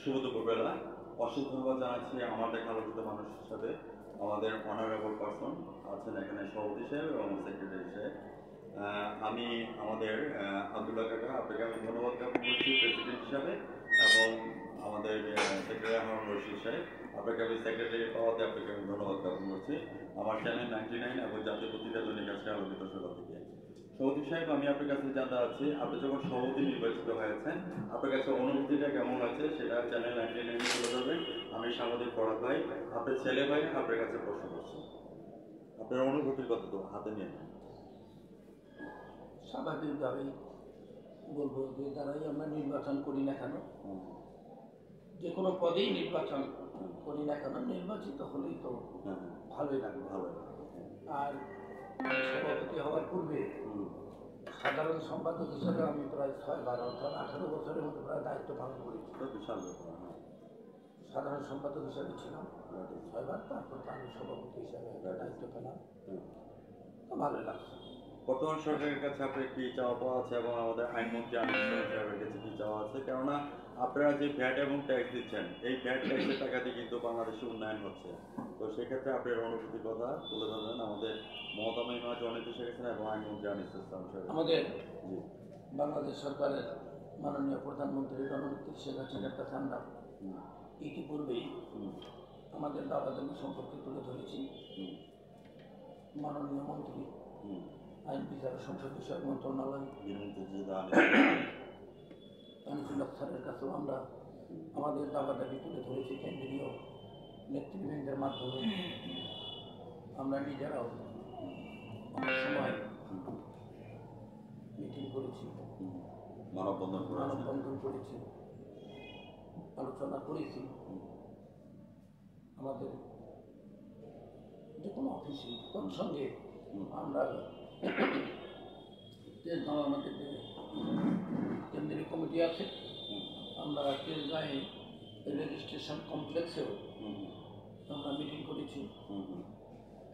শুভ দুপুরবেলা। অশেষ ধন্যবাদ জানাচ্ছি আমার দেখা আলোচিত মানুষের হিসাবে আমাদের অনারেবল পারসন আছেন এখানে সভাপতি সাহেব এবং সেক্রেটারি সাহেব। আমি আমাদের আব্দুল্লাহ কাকা আপনাকে আমি ধন্যবাদ জ্ঞাপন করছি প্রেসিডেন্ট হিসাবে, এবং আমাদের সেক্রেটারি হারুন রশিদ সাহেব আপনাকে আমি সেক্রেটারি পাওয়াতে আপনাকে আমি ধন্যবাদ জ্ঞাপন করছি আমার চ্যানেল 99 এবং জাতীয় পত্রিকা দৈনিক কাছে আলোচিত সেবা থেকে। সভাপতি সাহেব, আমি আপনার কাছে জানতে চাচ্ছি, আপনি যখন সভাপতি নির্বাচিত হয়েছেন আপনার কাছে অনুভূতিটা কেমন আছে সেটা চ্যানেল 99 তুলে ধরবেন। আমি সাংবাদিক ফরহাদ ভাই, আপনার ছেলে ভাই আপনার কাছে প্রশ্ন করছি, আপনার অনুভূতির কথা তো হাতে নিয়ে নেন। স্বাভাবিকভাবেই বলবো যে যারাই আমরা নির্বাচন করি না কেন, যে কোনো পদেই নির্বাচন করি না কেন, নির্বাচিত হলেই তো ভালোই লাগবে। আর সভাপতি হওয়ার পূর্বে সাধারণ সম্পাদক হিসেবে আমি প্রায় 6 বার অর্থাৎ 18 বছরের মতো প্রায় দায়িত্ব পালন করেছি। সাধারণ সম্পাদক হিসাবে ছিলাম 6 বার, তারপর আমি সভাপতি হিসাবে দায়িত্ব পেলাম, তো ভালোই লাগছে। বর্তমান সরকারের কাছে আপনার কি চাওয়া পাওয়া আছে এবং আমাদের আইনমন্ত্রী আনিস সাহেবের কাছে কি চাওয়া আছে? কেননা আপনারা যে ভ্যাট এবং ট্যাক্স দিচ্ছেন, এই ভ্যাট ট্যাক্সের টাকাতে কিন্তু বাংলাদেশে উন্নয়ন হচ্ছে, তো সেক্ষেত্রে আপনার অনুভূতির কথা তুলে ধরবেন আমাদের মমতা মহিমা জননেত্রী শেখ হাসিনা এবং আইনমন্ত্রী আনিস সাহেব। আমাদের বাংলাদেশ সরকারের মাননীয় প্রধানমন্ত্রী জননেত্রী শেখ হাসিনার কাছে আমরা ইতিপূর্বেই আমাদের দাবি সম্পর্কে তুলে ধরেছি। মাননীয় মন্ত্রী আইন বিচার সংসদ বিষয়ক মন্ত্রণালয় আনিসুল স্যারের কাছেও আমরা আমাদের দাবি তুলে ধরেছি। কেন্দ্রীয় নেতৃবৃন্দের মাধ্যমে আমরা নিজেরাও অনেক সময় মিটিং করেছি, মানববন্ধন করেছি, আলোচনা করেছি। আমাদের যে কোনো অফিসে তৎসঙ্গে আমরা তেজগাঁও আমাদের যে কেন্দ্রীয় কমিটি আছে, আমরা তেজগাঁয়ে রেজিস্ট্রেশন কমপ্লেক্সেও আমরা মিটিং করেছি।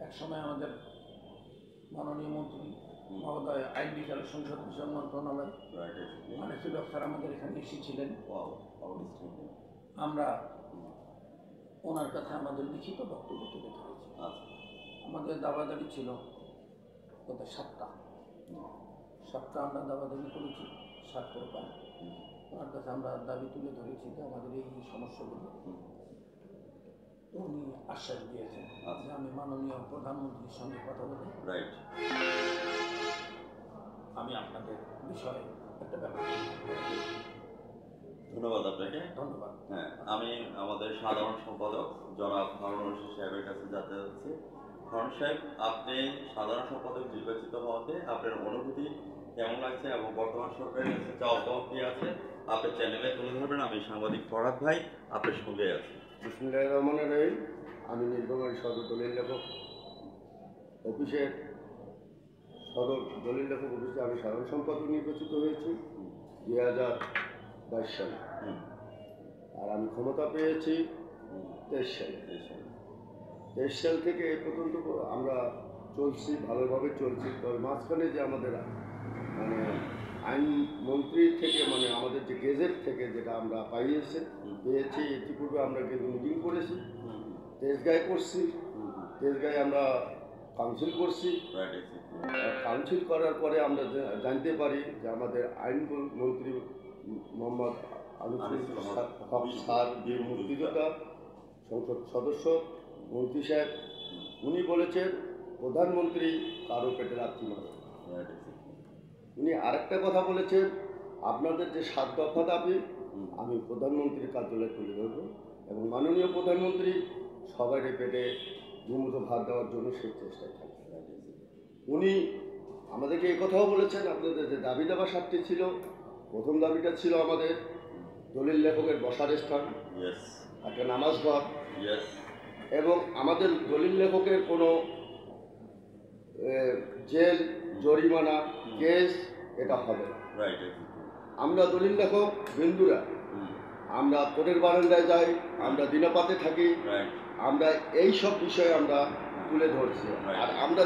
এক সময় আমাদের মাননীয় মন্ত্রী মহোদয় আইন বিচার সংসদ বিষয়ক মন্ত্রণালয় আনিসুল স্যার আমাদের এখানে এসেছিলেন। আমরা ওনার কাছে আমাদের লিখিত বক্তব্য তুলে ধরেছি। আমাদের দাবি ছিল ওদের 7টা আমরা দাবি করেছি, 7 প্রকার। ওনার কাছে আমরা দাবি তুলে ধরেছি যে আমাদের এই সমস্যাগুলো, তো উনি আশ্বাস দিয়েছেন যে আমি মাননীয় প্রধানমন্ত্রীর সঙ্গে কথা বলে আমি আপনাদের বিষয়ে একটা ব্যাপার। ধন্যবাদ আপনাকে। ধন্যবাদ। হ্যাঁ, আমি আমাদের সাধারণ সম্পাদক জনাব হারুন রশিদ সাহেবের কাছে যেতে যাচ্ছি। হারুন সাহেব, আপনি সাধারণ সম্পাদক নির্বাচিত হওয়াতে আপনার অনুভূতি কেমন লাগছে এবং বর্তমান সরকারের কাছে চাওয়া পাওয়া কি আছে আপনার চ্যানেলে তুলে ধরবেন। আমি সাংবাদিক ফরহাদ ভাই আপনার সঙ্গে আছি। বিসমিল্লাহির রহমানির রহিম। আমি নীলফামারী সদর দলিল লেখক অফিসের আমি সাধারণ সম্পাদক নির্বাচিত হয়েছি 2022 সালে, আর আমি ক্ষমতা পেয়েছি 23 সালে। 23 সাল থেকে এই পর্যন্ত আমরা চলছি, ভালোভাবে চলছি। তবে মাঝখানে যে আমাদের মানে আইনমন্ত্রী থেকে মানে আমাদের যে গেজেট থেকে যেটা আমরা পেয়েছি, ইতিপূর্বে আমরা কিন্তু মিটিং করেছি, তেজগাঁয়ে করছি, তেজগাঁয়ে আমরা কাউন্সিল করছি। কাউন্সিল করার পরে আমরা জানতে পারি যে আমাদের আইনমন্ত্রী মোহাম্মদ আনিসুল হক স্যার, যে মুক্তিযোদ্ধা সংসদ সদস্য মন্ত্রী সাহেব, উনি বলেছেন প্রধানমন্ত্রী কারো পেটে লাথি মারে। উনি আরেকটা কথা বলেছেন, আপনাদের যে 7 দফা দাবি আমি প্রধানমন্ত্রীর কার্যালয়ে তুলে ধরব এবং মাননীয় প্রধানমন্ত্রী সবাই পেটে দুমুঠো ভাত দেওয়ার জন্য সেই চেষ্টায় থাকবে। উনি আমাদেরকে এই কথাও বলেছেন, আপনাদের যে দাবি দেওয়া 7টি ছিল, প্রথম দাবিটা ছিল আমাদের দলিল লেখকের বসার স্থান, একটা নামাজ ঘর, এবং আমাদের দলিল লেখকের কোনো জেল, জরিমানা, কেস এটা হবে না। আমরা দলিল লেখক বিন্দুরা, আমরা কোর্টের বারান্দায় যাই, আমরা দিনপাতে থাকি, আমরা এই সব বিষয়ে আমরা তুলে ধরছি। আর আমরা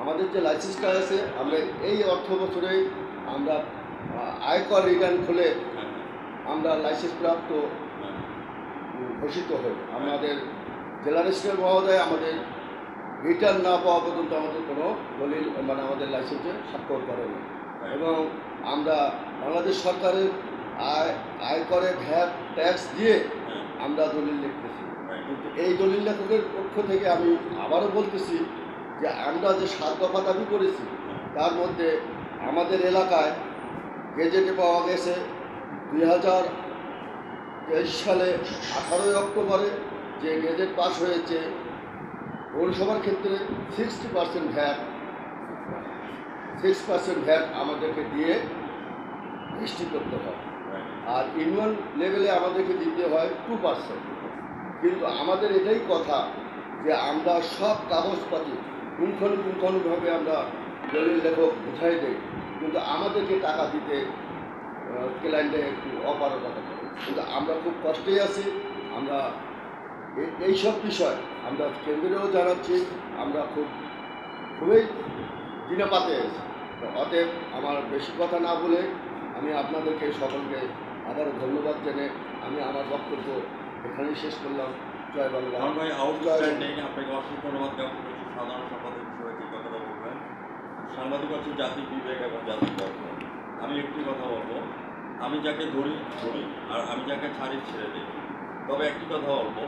আমাদের যে লাইসেন্সটা আছে, আমরা এই অর্থ বছরে আমরা আয়কর রিটার্ন খুলে আমরা লাইসেন্স প্রাপ্ত ঘোষিত হই। আমাদের জেলা রেজিস্ট্রার মহোদয় আমাদের রিটার্ন না পাওয়া পর্যন্ত আমাদের কোনো দলিল মানে আমাদের লাইসেন্সে স্বাক্ষর করেনি এবং আমরা বাংলাদেশ সরকারের আয়করে ভ্যাট ট্যাক্স দিয়ে আমরা দলিল লিখতেছি। কিন্তু এই দলিল লেখকের পক্ষ থেকে আমি আবারও বলতেছি যে আমরা যে 7 দফা দাবি করেছি তার মধ্যে আমাদের এলাকায় গেজেটে পাওয়া গেছে 2023 সালে 18 অক্টোবরে যে গেজেট পাস হয়েছে পৌরসভার ক্ষেত্রে 60% ভ্যাট 6% ভ্যাট আমাদেরকে দিয়ে রেজিস্ট্রি করতে হয়, আর ইউনিয়ন লেভেলে আমাদেরকে দিতে হয় 2%। কিন্তু আমাদের এটাই কথা যে আমরা সব কাগজপাতি পুঙ্খানুপুঙ্খানুভাবে আমরা দলিল লেখক বুঝাই দেই, কিন্তু আমাদেরকে টাকা দিতে ক্লায়েন্টে একটু অপারগতা করে। কিন্তু আমরা খুব কষ্টেই আছি। আমরা এইসব বিষয় আমরা কেন্দ্রেও জানাচ্ছি, আমরা খুবই দিনপাতে আছি। অতএব আমার বেশি কথা না বলে আমি আপনাদেরকে সকলকে আবারও ধন্যবাদ জেনে আমি আমার বক্তব্য এখানেই শেষ করলাম। জয় বাংলা। ভাই আউটস্ট্যান্ডিং, আপনাকে অসংখ্য ধন্যবাদ জ্ঞাপন করছি। সাধারণ সম্পাদক হিসেবে যে কথাটা বলবেন, সাংবাদিক হচ্ছে জাতির বিবেক এবং জাতির গর্ব। আমি একটি কথা বলবো, আমি যাকে ধরি আর আমি যাকে ছাড়ি ছেড়ে দিই। তবে একটি কথা বলবো,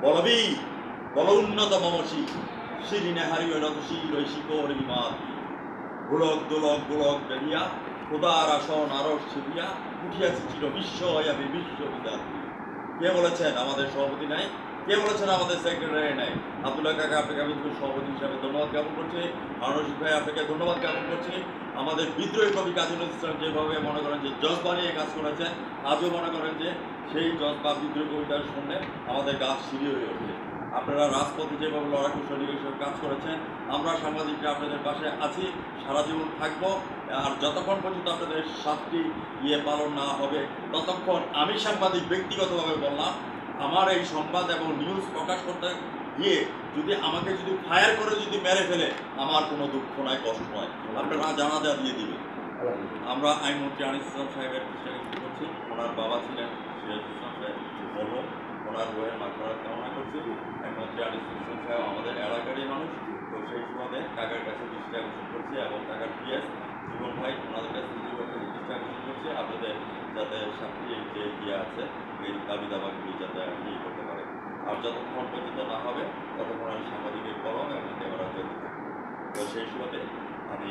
বলবি বল উন্নত মমসি শিরিনে হারিয়ে রতসি রৈশিক বিমাত গোলক দোলক গোলক বেরিয়া খোদার আসন আরস ছিপিয়া উঠিয়াছে চির বিশ্ব হইয়াবে বিশ্ববিদ্যালয়। কে বলেছেন? আমাদের সভাপতি নাই। কে বলেছেন? আমাদের সেক্রেটারি নাই। আব্দুল্লাহ কাকা, আপনাকে আমি সভাপতি হিসাবে ধন্যবাদ জ্ঞাপন করছি। আনরশিদ ভাই, আপনাকে ধন্যবাদ জ্ঞাপন করছি। আমাদের বিদ্রোহী কবি কাজী নজরুল ইসলাম যেভাবে মনে করেন যে জজবা নিয়ে কাজ করেছেন, আজও মনে করেন যে সেই জজবা বিদ্রোহী কবিতার শুনলে আমাদের গাছ সিঁড়ি হয়ে ওঠে। আপনারা রাজপথে যেভাবে লড়াকু সৈনিক হিসেবে কাজ করেছেন, আমরা সাংবাদিকরা আপনাদের পাশে আছি, সারা জীবন থাকবো। আর যতক্ষণ পর্যন্ত আপনাদের 7টি পালন না হবে ততক্ষণ আমি সাংবাদিক ব্যক্তিগতভাবে বললাম, আমার এই সংবাদ এবং নিউজ প্রকাশ করতে গিয়ে যদি আমাকে ফায়ার করে মেরে ফেলে, আমার কোনো দুঃখ নাই, কষ্ট নয়। আপনারা জানাজা দিয়ে দিবেন। আমরা আইনমন্ত্রী আনিস ইসলাম সাহেবের দৃষ্টি করছি। ওনার বাবা ছিলেন সিরাজ ইসলাম সাহেব, মরহুম। ওনার বইয়ের মাঠফাড়ার কামনা করছি। আইনমন্ত্রী আনিস ইসলাম সাহেব আমাদের এলাকারই মানুষ, তো সেই সুবাদে কাকার কাছে দৃষ্টি আকর্ষণ করছি এবং কাকার পিএস জীবন ভাই, ওনাদের কাছে দৃষ্টি আকর্ষণ করছি আপনাদের যাতে সাথে যে আছে এই দাবি দাবাগুলি যাতে করতে পারে। আর যতক্ষণ পর্যন্ত না হবে ততক্ষণ আমি সাংবাদিকের কলম এবং ক্যামেরা চলতে থাকি। তো সেই সুবাদে আমি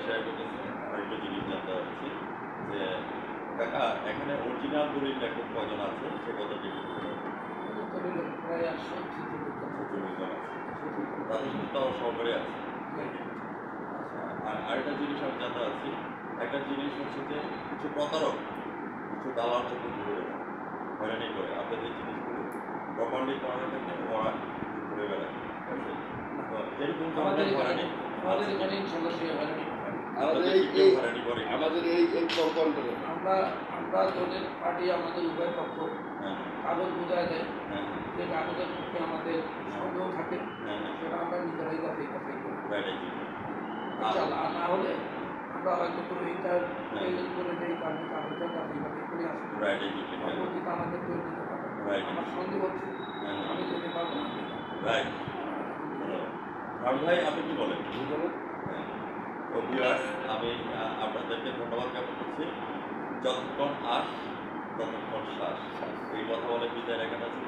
সাহেবের কাছে আরেকটা জিনিস জানতে চাচ্ছি যে কাকা, এখানে অরিজিনাল দলিল লেখক কজন আছে সে কথাটি প্রায় 140 জন আছে। তাদের তাও সহকারে আছে। আর আরেকটা জিনিস আমি জানতে চাচ্ছি, একটা জিনিস হচ্ছে যে কিছু প্রতারক, কিছু দালাল চক্র ঘুরে হয়রানি করে আপনাদের এই জিনিসগুলো প্রপারলি করার ক্ষেত্রে ওরা ঘুরে বেড়ায়। তো এরকম ধরনের হয়রানি আমাদের এখানে সদস্যের হয়রানি আমাদের এই প্রকল্পে আমরা দলের পার্টি আমাদের উভয় পক্ষ কাগজ বোঝায় দেয়, যে কাগজের পক্ষে আমাদের সন্দেহ থাকে সেটা আমরা নিজেরাই যাচাই করি। আর না হলে আমরা হয়তো কোনো ইন্টার করে দেই, তাদের কাগজটা যাচাই করে আসি। পরবর্তীতে আমাদের তৈরি দিতে পারবে। আমার সন্দেহ হচ্ছে আমি যেতে পারবো না। ভাই, আপনি কি বলেন? আমি আপনাদেরকে ধন্যবাদ জ্ঞাপন করছি। যতক্ষণ আস ততক্ষণ শ্বাস, এই কথা বলে বিদায় রেখে আছে।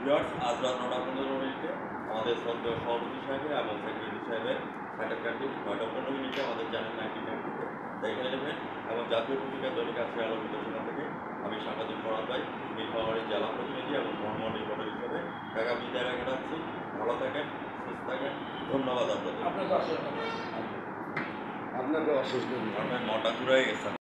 আজ রাত 9:15 আমাদের শ্রদ্ধেয় সভাপতি সাহেব এবং সেক্রেটারি সাহেবের সাক্ষাৎকারটি 9:15 আমাদের চ্যানেল 99 থেকে দেখে নেবেন। এবং জাতীয় পত্রিকা দৈনিক আজকে আলোকিত সেখান থেকে আমি সাংবাদিক ফরাদ ভাই, নীলফামারীর জেলা প্রতিনিধি এবং ধর্ম রিপোর্টার হিসেবে কাকা বিদায় রেখে যাচ্ছি। ভালো থাকেন, সুস্থ থাকেন। ধন্যবাদ আপনাদের। আপনাকে অসংখ্য আপনাকে অসুস্থ মনটা জুড়ে গেছে।